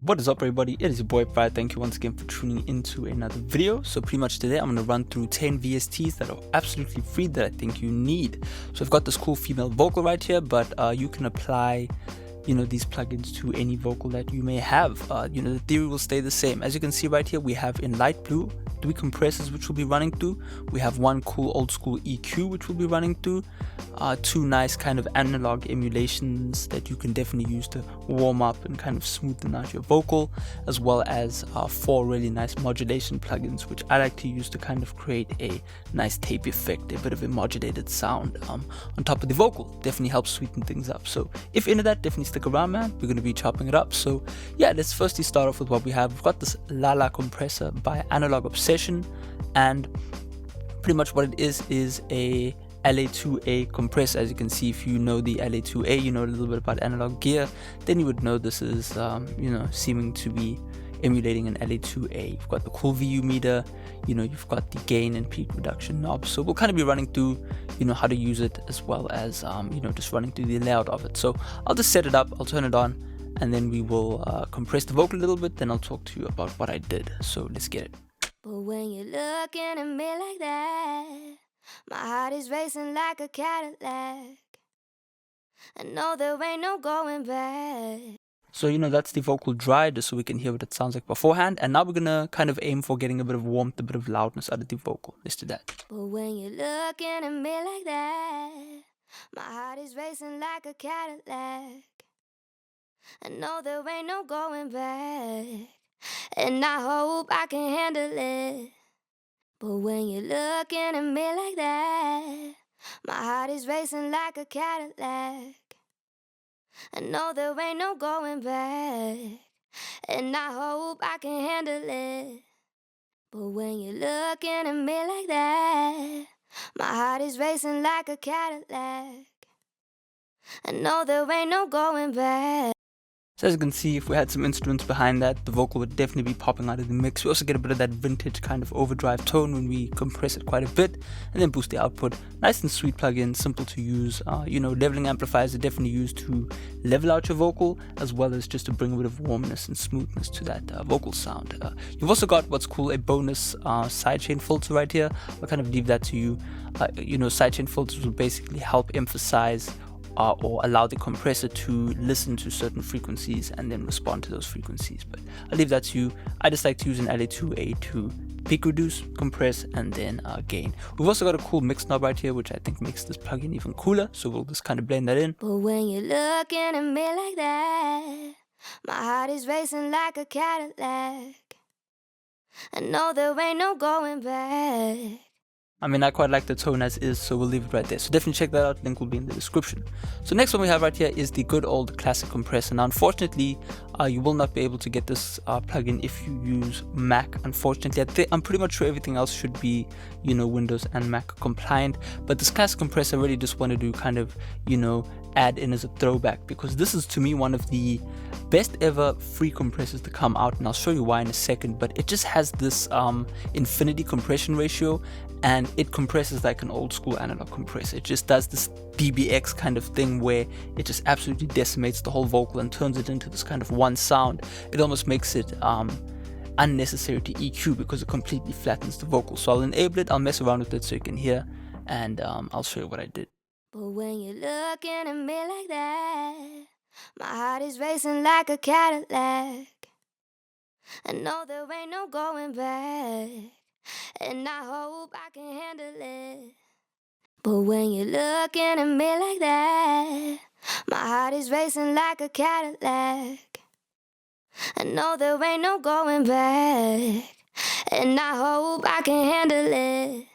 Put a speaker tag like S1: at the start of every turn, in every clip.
S1: What is up, everybody? It is your boy Farai. Thank you once again for tuning into another video. So pretty much today I'm going to run through 10 VSTs that are absolutely free that I think you need. So I've got this cool female vocal right here, but you can apply these plugins to any vocal that you may have. The theory will stay the same. As you can see right here, we have in light blue 3 compressors which will be running through. We have one cool old school EQ which will be running through. 2 nice kind of analog emulations that you can definitely use to warm up and kind of smoothen out your vocal, as well as 4 really nice modulation plugins which I like to use to kind of create a nice tape effect, a bit of a modulated sound on top of the vocal. Definitely helps sweeten things up. So if into that, definitely stick around, man. We're going to be chopping it up. So yeah, let's firstly start off with what we have. We've got this LALA compressor by Analog Obsession, and pretty much what it is a LA2A compressor. As you can see, if you know the LA2A, you know a little bit about analog gear, then you would know this is seeming to be emulating an LA2A. You've got the cool VU meter, you've got the gain and peak reduction knobs. So we'll kind of be running through how to use it, as well as just running through the layout of it. So I'll just set it up, I'll turn it on, and then we will compress the vocal a little bit, then I'll talk to you about what I did. So let's get it.
S2: But when you're looking at me like that, my heart is racing like a Cadillac. I know there ain't no going back.
S1: So that's the vocal dry, just so we can hear what it sounds like beforehand. And now we're gonna kind of aim for getting a bit of warmth, a bit of loudness out of the vocal. Let's do that.
S2: But when you're looking at me like that, my heart is racing like a Cadillac. I know there ain't no going back, and I hope I can handle it. But when you're looking at me like that, my heart is racing like a Cadillac. I know there ain't no going back, and I hope I can handle it. But when you're looking at me like that, my heart is racing like a Cadillac. I know there ain't no going back.
S1: So as you can see, if we had some instruments behind that, the vocal would definitely be popping out of the mix. We also get a bit of that vintage kind of overdrive tone when we compress it quite a bit, and then boost the output. Nice and sweet plugin, simple to use. Leveling amplifiers are definitely used to level out your vocal, as well as just to bring a bit of warmness and smoothness to that vocal sound. You've also got what's called a bonus sidechain filter right here. I'll kind of leave that to you. Sidechain filters will basically help emphasize or allow the compressor to listen to certain frequencies and then respond to those frequencies. But I'll leave that to you. I just like to use an LA2A to peak reduce, compress, and then gain. We've also got a cool mix knob right here, which I think makes this plugin even cooler. So we'll just kind of blend that in.
S2: But when you're looking at me like that, my heart is racing like a Cadillac. I know there ain't no going back.
S1: I quite like the tone as is, so we'll leave it right there. So definitely check that out, link will be in the description. So next one we have right here is the good old classic compressor. Now unfortunately, you will not be able to get this plugin if you use Mac. Unfortunately, I'm pretty much sure everything else should be, Windows and Mac compliant. But this classic compressor I really just wanted to kind of, add in as a throwback, because this is to me one of the best ever free compressors to come out, and I'll show you why in a second. But it just has this infinity compression ratio, and it compresses like an old school analog compressor. It just does this BBX kind of thing where it just absolutely decimates the whole vocal and turns it into this kind of one sound. It almost makes it unnecessary to EQ because it completely flattens the vocal. So I'll enable it, I'll mess around with it so you can hear, and I'll show you what I did.
S2: But when you're looking at me like that, my heart is racing like a Cadillac. I know there ain't no going back, and I hope I can handle it. But when you're looking at me like that, my heart is racing like a Cadillac. I know there ain't no going back, and I hope I can handle it.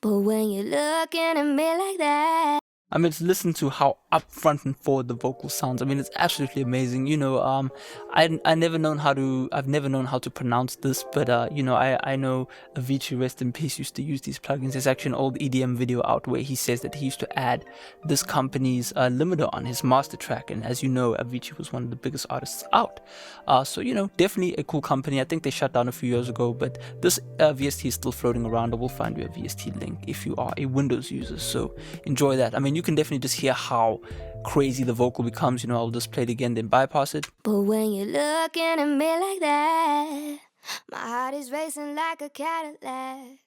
S2: But when you're looking at me like that,
S1: just listen to how upfront and forward the vocal sounds. It's absolutely amazing. I've never known how to pronounce this, but I know Avicii, rest in peace, used to use these plugins. There's actually an old EDM video out where he says that he used to add this company's limiter on his master track, and as you know, Avicii was one of the biggest artists out. So definitely a cool company. I think they shut down a few years ago, but this VST is still floating around. I will find you a VST link if you are a Windows user, so enjoy that. You can definitely just hear how crazy the vocal becomes, you know, I'll just play it again, then bypass it.
S2: But when you're looking at me like that, my heart is racing like a Cadillac.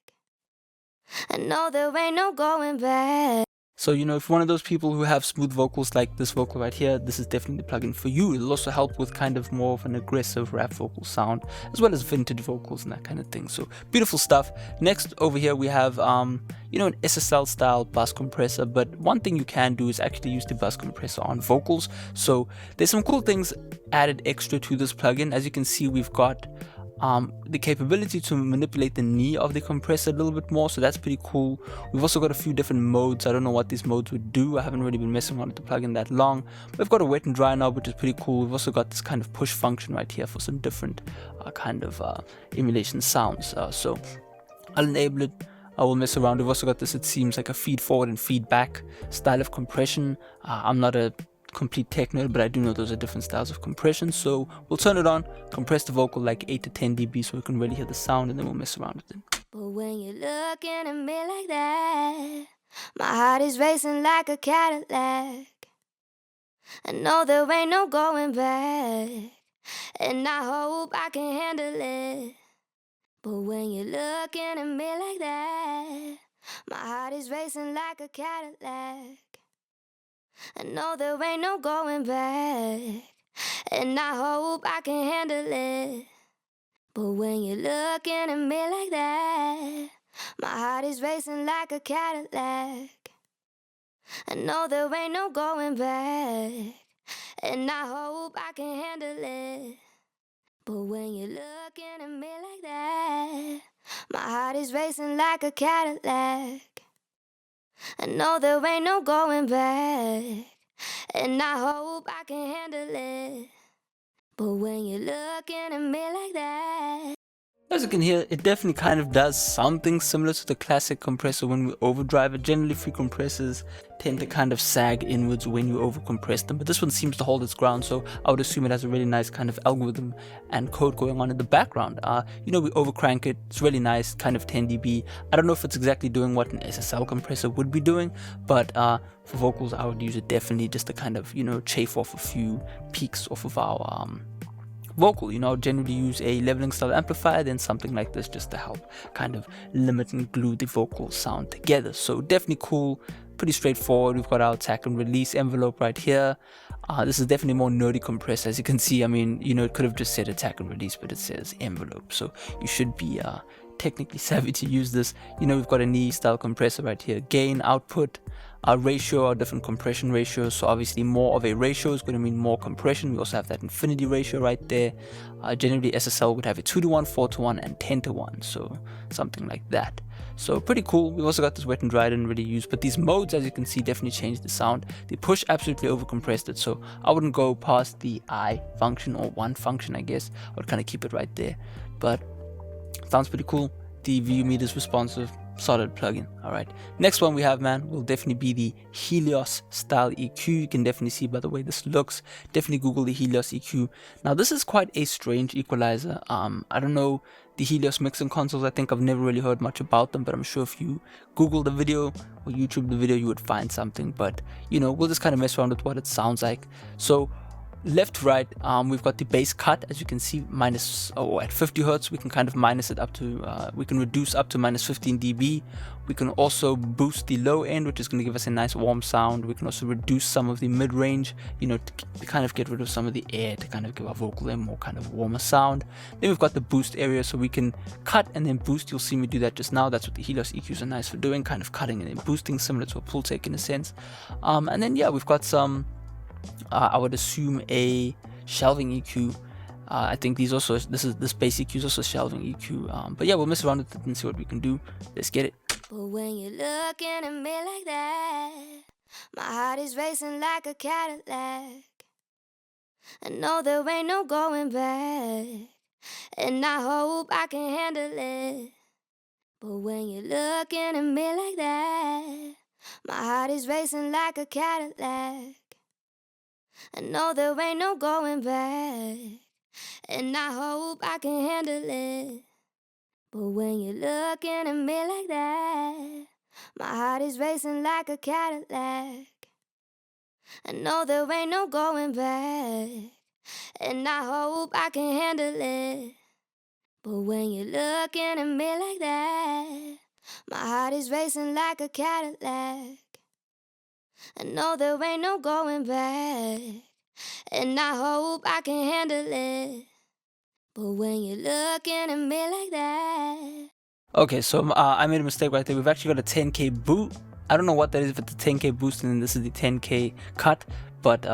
S2: I know there ain't no going back.
S1: So, you know, if you're one of those people who have smooth vocals like this vocal right here, this is definitely the plugin for you. It'll also help with kind of more of an aggressive rap vocal sound, as well as vintage vocals and that kind of thing. So, beautiful stuff. Next, over here, we have, you know, an SSL style bus compressor. But one thing you can do is actually use the bus compressor on vocals. So, there's some cool things added extra to this plugin. As you can see, we've got the capability to manipulate the knee of the compressor a little bit more, so that's pretty cool. We've also got a few different modes. I don't know what these modes would do. I haven't really been messing around with the plugin that long. We've got a wet and dry knob, which is pretty cool. We've also got this kind of push function right here for some different kind of emulation sounds. So I'll enable it. I will mess around. We've also got this, it seems like a feed forward and feedback style of compression. I'm not a complete tech nerd, but I do know those are different styles of compression. So we'll turn it on, compress the vocal like 8 to 10 dB so we can really hear the sound, and then we'll mess around with it.
S2: But when you're looking at me like that, my heart is racing like a Cadillac. I know there ain't no going back, and I hope I can handle it. But when you're looking at me like that, my heart is racing like a Cadillac. I know there ain't no going back, and I hope I can handle it. But when you're looking at me like that, my heart is racing like a Cadillac. I know there ain't no going back, and I hope I can handle it. But when you're looking at me like that, my heart is racing like a Cadillac. I know there ain't no going back, and I hope I can handle it. But when you're looking at me like that.
S1: As you can hear, it definitely kind of does something similar to the classic compressor when we overdrive it. Generally, free compressors tend to kind of sag inwards when you overcompress them, but this one seems to hold its ground, so I would assume it has a really nice kind of algorithm and code going on in the background. You know, we overcrank it, it's really nice, kind of 10 dB. I don't know if it's exactly doing what an SSL compressor would be doing, but for vocals, I would use it definitely just to kind of, you know, chafe off a few peaks off of our vocal. You know, generally use a leveling style amplifier, then something like this just to help kind of limit and glue the vocal sound together. So definitely cool, pretty straightforward. We've got our attack and release envelope right here. This is definitely more nerdy compressor. As you can see, I mean, you know, it could have just said attack and release, but it says envelope, so you should be technically savvy to use this. You know, we've got a knee style compressor right here, gain, output, our ratio, our different compression ratios. So obviously more of a ratio is going to mean more compression. We also have that infinity ratio right there. Generally SSL would have a 2:1, 4:1, and 10:1, so something like that. So pretty cool. We've also got this wet and dry I didn't really use, but these modes, as you can see, definitely changed the sound. The push absolutely overcompressed it, so I wouldn't go past the I function, or one function, I guess. I would kind of keep it right there, but sounds pretty cool. The view meter is responsive, solid plugin. All right, next one we have, man, will definitely be the Helios style EQ. You can definitely see by the way this looks. Definitely Google the Helios EQ. Now this is quite a strange equalizer. I don't know the Helios mixing consoles. I think I've never really heard much about them, but I'm sure if you Google the video or YouTube the video, you would find something. But you know, we'll just kind of mess around with what it sounds like. So left to right, we've got the bass cut, as you can see, at 50 Hertz. We can kind of minus it up to, we can reduce up to minus 15 dB. We can also boost the low end, which is going to give us a nice warm sound. We can also reduce some of the mid-range, you know, to kind of get rid of some of the air, to kind of give our vocal a more kind of warmer sound. Then we've got the boost area, so we can cut and then boost. You'll see me do that just now. That's what the Helios EQs are nice for doing, kind of cutting and then boosting, similar to a pull take in a sense. And then yeah, we've got some I would assume a shelving EQ. I think this bass EQ is also shelving EQ. But yeah, we'll mess around with it and see what we can do. Let's get it.
S2: But when you're looking at me like that, my heart is racing like a Cadillac. I know there ain't no going back, and I hope I can handle it. But when you're looking at me like that, my heart is racing like a Cadillac. I know there ain't no going back, and I hope I can handle it. But when you're looking at me like that, my heart is racing like a Cadillac. I know there ain't no going back, and I hope I can handle it. But when you're looking at me like that, my heart is racing like a Cadillac. I know there ain't no going back, and I hope I can handle it. But when you're looking at me like that.
S1: Okay, so I made a mistake right there. We've actually got a 10K boot. I don't know what that is, if it's a 10K boost and then this is the 10K cut, but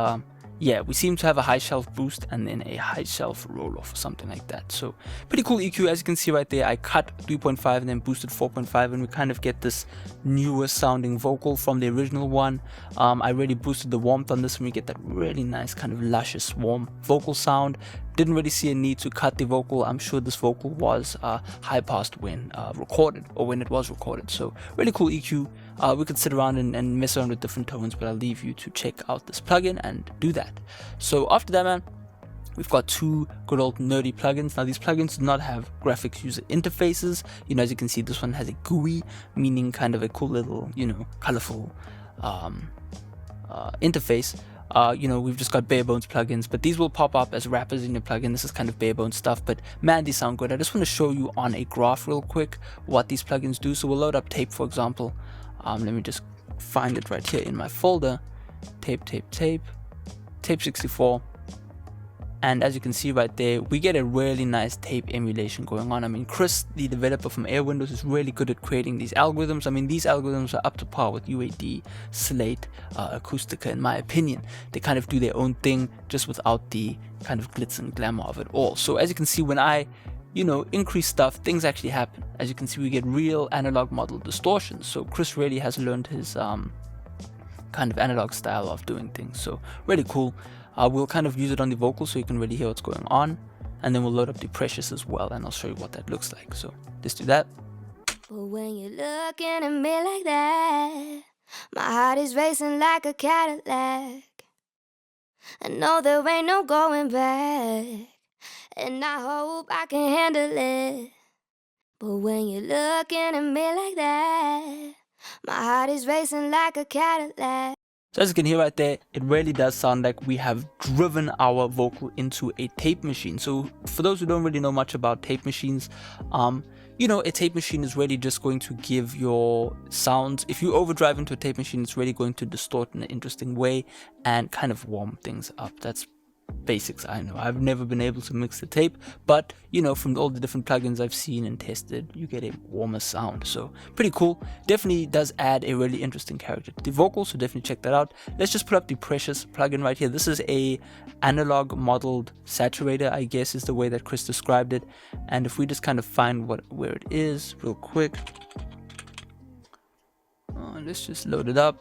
S1: yeah, we seem to have a high shelf boost and then a high shelf roll off or something like that. So pretty cool EQ. As you can see right there, I cut 3.5 and then boosted 4.5, and we kind of get this newer sounding vocal from the original one. I really boosted the warmth on this, and we get that really nice kind of luscious warm vocal sound. Didn't really see a need to cut the vocal. I'm sure this vocal was high passed when recorded, or when it was recorded. So really cool EQ. We could sit around and mess around with different tones, but I'll leave you to check out this plugin and do that. So after that, man, we've got two good old nerdy plugins. Now these plugins do not have graphics user interfaces. You know, as you can see, this one has a GUI, meaning kind of a cool little, you know, colorful interface. You know, we've just got bare bones plugins, but these will pop up as wrappers in your plugin. This is kind of bare bones stuff, but man, these sound good. I just want to show you on a graph real quick what these plugins do. So we'll load up Tape, for example. Let me just find it right here in my folder. Tape 64. And as you can see right there, we get a really nice tape emulation going on. I mean, Chris, the developer from Airwindows, is really good at creating these algorithms. I mean, these algorithms are up to par with UAD, Slate, Acoustica, in my opinion. They kind of do their own thing, just without the kind of glitz and glamour of it all. So as you can see, when I, you know, increase stuff, things actually happen. As you can see, we get real analog model distortions. So Chris really has learned his kind of analog style of doing things. So really cool. We'll kind of use it on the vocal so you can really hear what's going on, and then we'll load up the Precious as well, and I'll show you what that looks like. So let's do that.
S2: But when you're looking at me like that, my heart is racing like a Cadillac. I know there ain't no going back, and I hope I can handle it. But when you're looking at me like that, my heart is racing like a Cadillac.
S1: So as you can hear right there, it really does sound like we have driven our vocal into a tape machine. So for those who don't really know much about tape machines, you know, a tape machine is really just going to give your sounds. If you overdrive into a tape machine, it's really going to distort in an interesting way and kind of warm things up. That's basics. I know I've never been able to mix the tape, but you know, from all the different plugins I've seen and tested, you get a warmer sound. So pretty cool. Definitely does add a really interesting character to the vocal, so definitely check that out. Let's just put up the Precious plugin right here. This is a analog modeled saturator, I guess is the way that Chris described it. And if we just kind of find where it is real quick, let's just load it up.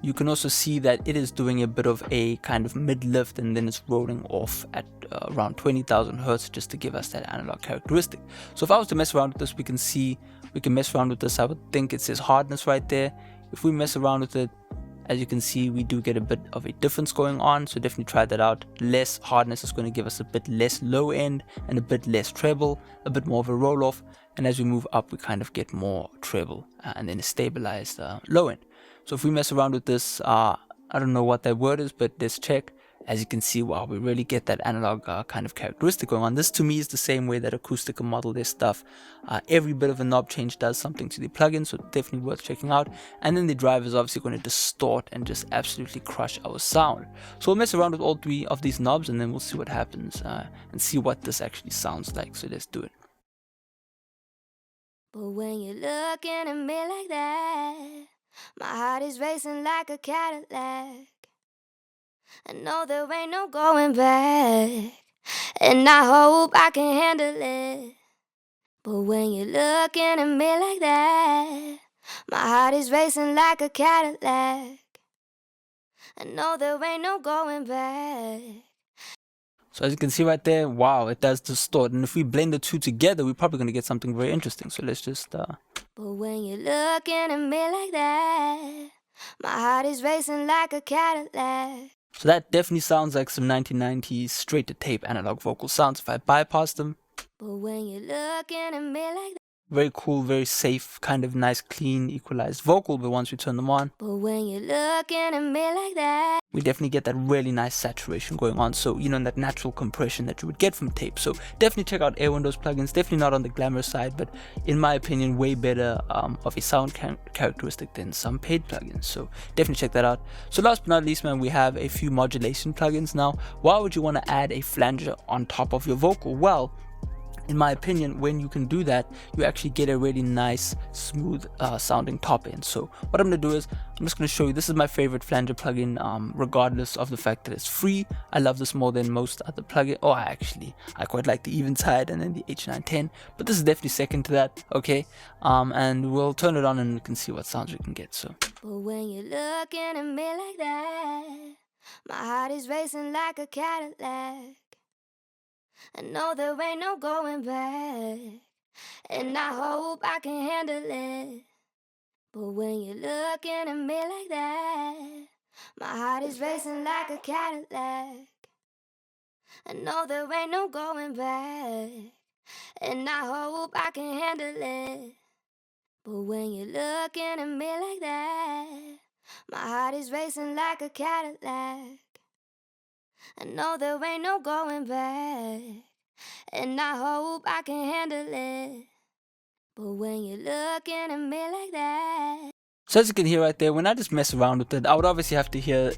S1: You can also see that it is doing a bit of a kind of mid lift, and then it's rolling off at around 20,000 hertz just to give us that analog characteristic. So if I was to mess around with this, we can mess around with this. I would think it says hardness right there. If we mess around with it, as you can see, we do get a bit of a difference going on. So definitely try that out. Less hardness is going to give us a bit less low end and a bit less treble, a bit more of a roll off. And as we move up, we kind of get more treble and then a stabilized low end. So if we mess around with this, I don't know what that word is, but let's check. As you can see, wow, we really get that analog kind of characteristic going on. This to me is the same way that Acoustica model their stuff. Every bit of a knob change does something to the plugin, so definitely worth checking out. And then the drive is obviously going to distort and just absolutely crush our sound. So we'll mess around with all three of these knobs, and then we'll see what happens and see what this actually sounds like. So let's do it.
S2: But when you're looking at me like that, my heart is racing like a Cadillac. I know there ain't no going back, and I hope I can handle it. But when you're looking at me like that, my heart is racing like a Cadillac. I know there ain't no going back.
S1: So as you can see right there, wow, it does distort. And if we blend the two together, we're probably going to get something very interesting. So let's just... But
S2: when you're looking at me like that, my heart is racing like a Cadillac.
S1: So that definitely sounds like some 1990s straight to tape analog vocal sounds if I bypass them.
S2: But when you're looking at me like that.
S1: Very cool, very safe, kind of nice, clean, equalized vocal. But once we turn them on,
S2: but when you're looking at me like that,
S1: we definitely get that really nice saturation going on. So, you know, that natural compression that you would get from tape. So definitely check out Airwindows plugins. Definitely not on the glamorous side, but in my opinion, way better of a sound characteristic than some paid plugins. So definitely check that out. So last but not least, man, we have a few modulation plugins now. Why would you want to add a flanger on top of your vocal? Well, in my opinion, when you can do that, you actually get a really nice, smooth sounding top end. So what I'm going to do is, I'm just going to show you, this is my favorite flanger plugin, regardless of the fact that it's free. I love this more than most other plugins. Oh, I quite like the Eventide and then the H910, but this is definitely second to that, okay? And we'll turn it on and we can see what sounds we can get. So,
S2: but when you're looking at me like that, my heart is racing like a Cadillac. I know there ain't no going back, and I hope I can handle it. But when you're looking at me like that, my heart is racing like a Cadillac. I know there ain't no going back, and I hope I can handle it. But when you're looking at me like that, my heart is racing like a Cadillac. I know there ain't no going back, and I hope I can handle it. But when you're looking at me like that.
S1: so as you can hear right there, when I just mess around with it, I would obviously have to hear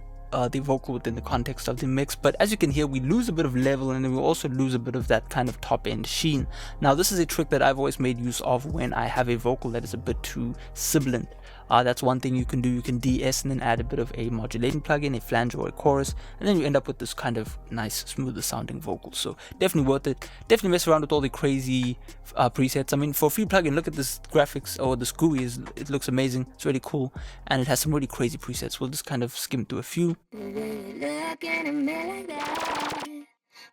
S1: the vocal within the context of the mix, but as you can hear, we lose a bit of level and then we also lose a bit of that kind of top end sheen. Now this is a trick that I've always made use of when I have a vocal that is a bit too sibilant. That's one thing you can do. You can de-ess and then add a bit of a modulating plugin, a flanger or a chorus, and then you end up with this kind of nice, smoother sounding vocal. So definitely worth it. Definitely mess around with all the crazy presets. I mean, for a free plugin, look at this graphics or this GUI. It looks amazing. It's really cool, and it has some really crazy presets. We'll just kind of skim through a few.
S2: When you're looking at me like that,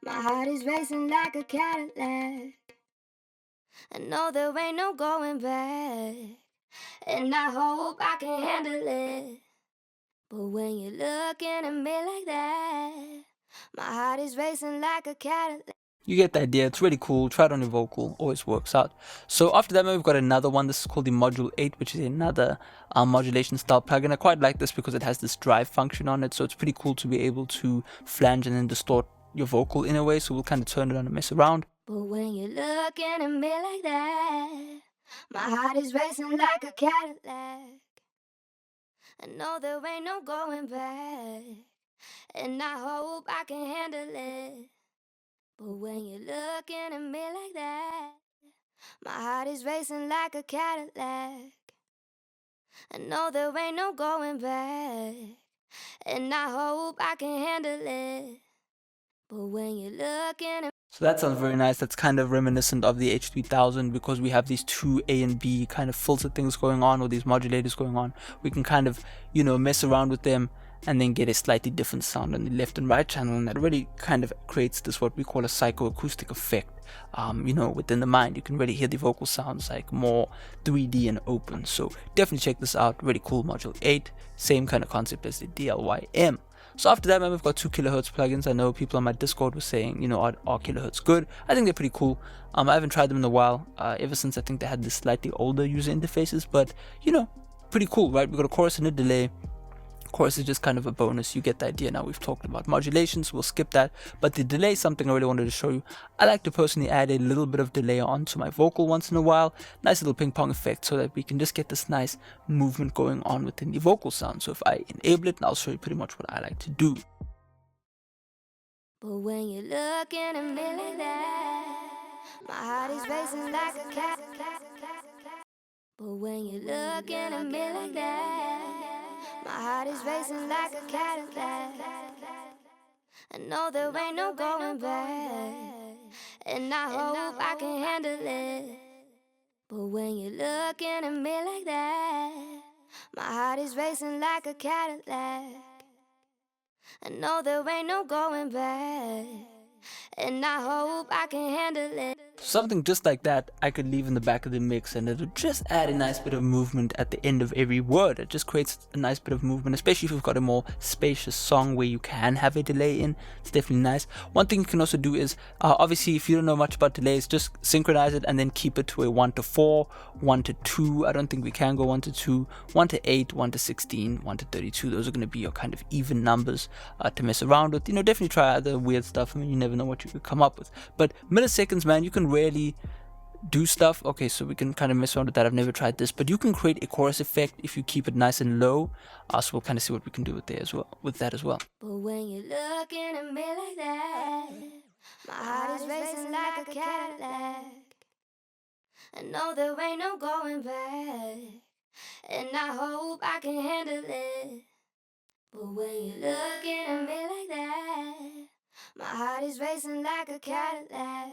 S2: my heart is racing like a Cadillac. I know there ain't no going back, and I hope I can handle it. But when you're looking at me like that, my heart is racing like a Cadillac.
S1: You get the idea. It's really cool. Try it on your vocal. Always works out. So after that, we've got another one. This is called the Module 8, which is another modulation style plugin. I quite like this because it has this drive function on it. So it's pretty cool to be able to flange and then distort your vocal in a way. So we'll kind of turn it on and mess around.
S2: But when you're looking at me like that, my heart is racing like a Cadillac. I know there ain't no going back, and I hope I can handle it. But when you're looking at me like that, my heart is racing like a Cadillac. I know there ain't no going back, and I hope I can handle it. But when you're looking at.
S1: So that sounds very nice. That's kind of reminiscent of the H3000 because we have these two A and B kind of filter things going on, or these modulators going on. We can kind of, you know, mess around with them and then get a slightly different sound on the left and right channel, and that really kind of creates this what we call a psychoacoustic effect. You know, within the mind, you can really hear the vocal sounds like more 3D and open. So definitely check this out. Really cool. Module 8, same kind of concept as the DLYM. So after that, man, we've got 2 Kilohertz plugins. I know people on my Discord were saying, you know, are Kilohertz good? I think they're pretty cool. I haven't tried them in a while, ever since I think they had this slightly older user interfaces, but, you know, pretty cool, right? We've got a chorus and a delay. Chorus is just kind of a bonus. You get the idea. Now we've talked about modulation, so we'll skip that, but the delay is something I really wanted to show you. I like to personally add a little bit of delay onto my vocal once in a while. Nice little ping pong effect so that we can just get this nice movement going on within the vocal sound. So if I enable it, I'll show you pretty much what I like to do.
S2: But when you're looking at me like that, my heart is racing like a cat. But when you're looking at me like that, my heart is racing like a Cadillac. I know there ain't no going back, and I hope I can handle it. But when you're looking at me like that, my heart is racing like a Cadillac. I know there ain't no going back, and I hope I can handle it.
S1: Something just like that I could leave in the back of the mix, and it'll just add a nice bit of movement at the end of every word. It just creates a nice bit of movement, especially if you've got a more spacious song where you can have a delay in. It's definitely nice. One thing you can also do is, obviously if you don't know much about delays, just synchronize it and then keep it to a 1 to 4, 1 to 2. I don't think we can go 1 to 2, 1 to 8, 1 to 16, 1 to 32. Those are going to be your kind of even numbers to mess around with. You know, definitely try other weird stuff. I mean, you never know what you could come up with. But milliseconds, man, you can rarely do stuff. Okay, so we can kind of mess around with that. I've never tried this, but you can create a chorus effect if you keep it nice and low. So we'll kind of see what we can do with there as well, with that as well.
S2: But when you're looking at me like that, my heart is racing like a Cadillac. I know there ain't no going back, and I hope I can handle it. But when you're looking at me like that, my heart is racing like a Cadillac.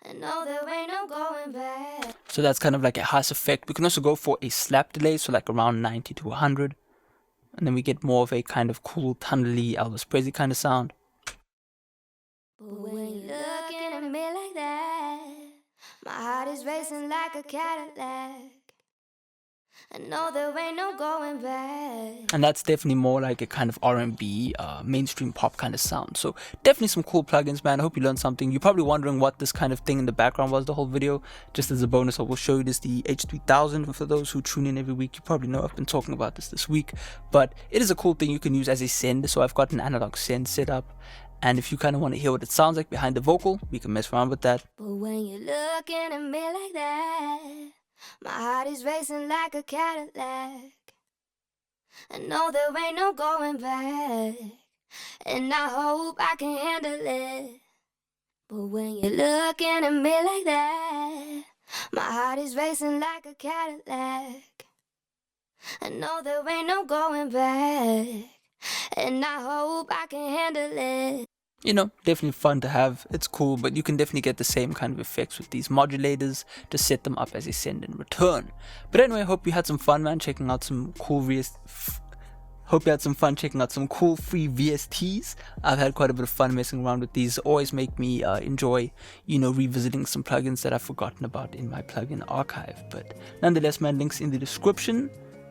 S2: I know there ain't no going back.
S1: So that's kind of like a harsh effect. We can also go for a slap delay, so like around 90 to 100. And then we get more of a kind of cool, tunnely, Elvis Presley kind of sound.
S2: But when you're looking at me like that, my heart is racing like a Cadillac. I know there ain't no going back.
S1: And that's definitely more like a kind of R&B, mainstream pop kind of sound. So definitely some cool plugins, man. I hope you learned something. You're probably wondering what this kind of thing in the background was the whole video. Just as a bonus, I will show you this, the H3000. For those who tune in every week, you probably know I've been talking about this week. But it is a cool thing you can use as a send. So I've got an analog send set up. And if you kind of want to hear what it sounds like behind the vocal, we can mess around with that.
S2: But when you're looking at me like that, my heart is racing like a Cadillac. I know there ain't no going back, and I hope I can handle it. But when you're looking at me like that, my heart is racing like a Cadillac. I know there ain't no going back, and I hope I can handle it.
S1: You know, definitely fun to have. It's cool, but you can definitely get the same kind of effects with these modulators to set them up as a send and return. But anyway, I hope you had some fun, man, checking out some cool free VSTs. I've had quite a bit of fun messing around with these. Always make me enjoy, you know, revisiting some plugins that I've forgotten about in my plugin archive. But nonetheless, man, links in the description.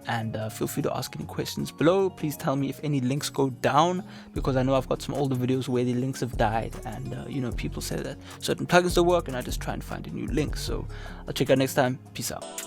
S1: And feel free to ask any questions below. Please tell me if any links go down, because I know I've got some older videos where the links have died, and you know, people say that certain plugins don't work, and I just try and find a new link. So I'll check out next time. Peace out.